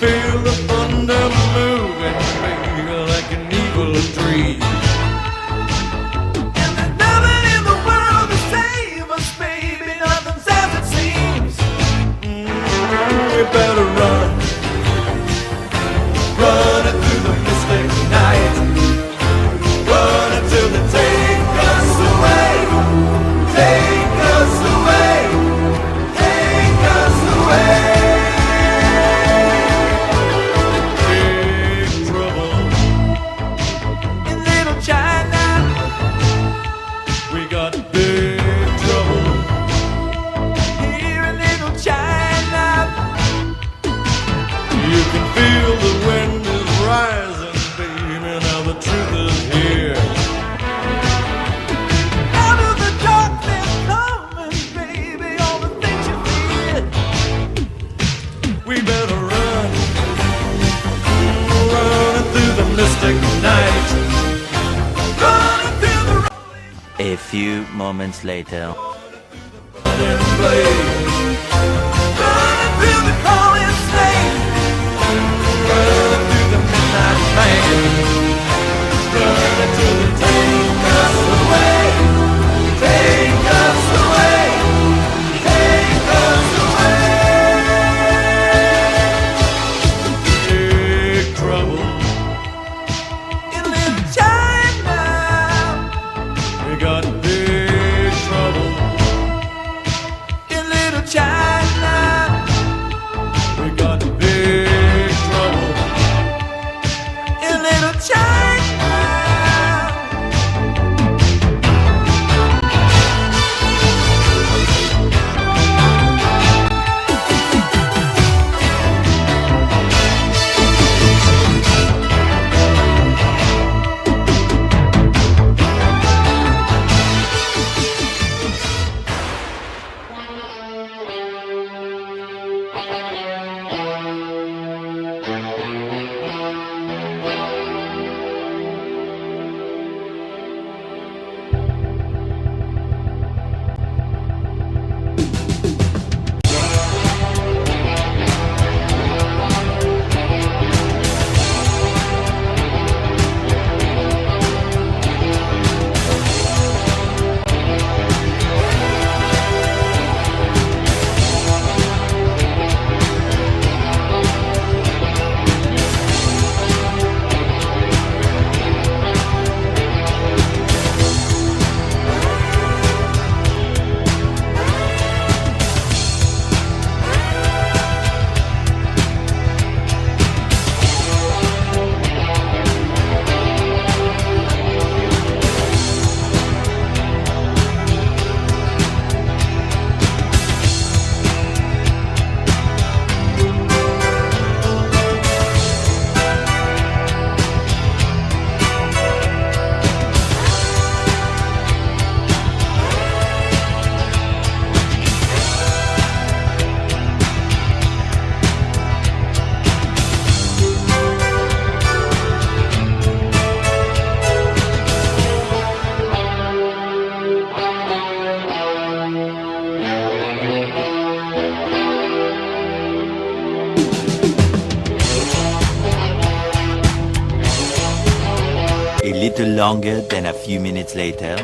feel the thunder moving, baby, like an evil dream. And there's nothing in the world to save us, baby, nothing's as it seems. We better run, run it through the mystic night, run until they take us away, take us away, take us away. Big trouble in Little China. We got big trouble here in Little China. You can feel the wind is rising, baby, now the truth is here. Out of the darkness coming, baby, all the things you fear. We better run, run through the mystic night, run through the A few moments later. running blaze, run through the calling snake, run through the midnight pain, run until they take us away, take us away, take us away. Big trouble in Little China. We got big trouble in Little China. We got big trouble in Little China. A little longer than a few minutes later.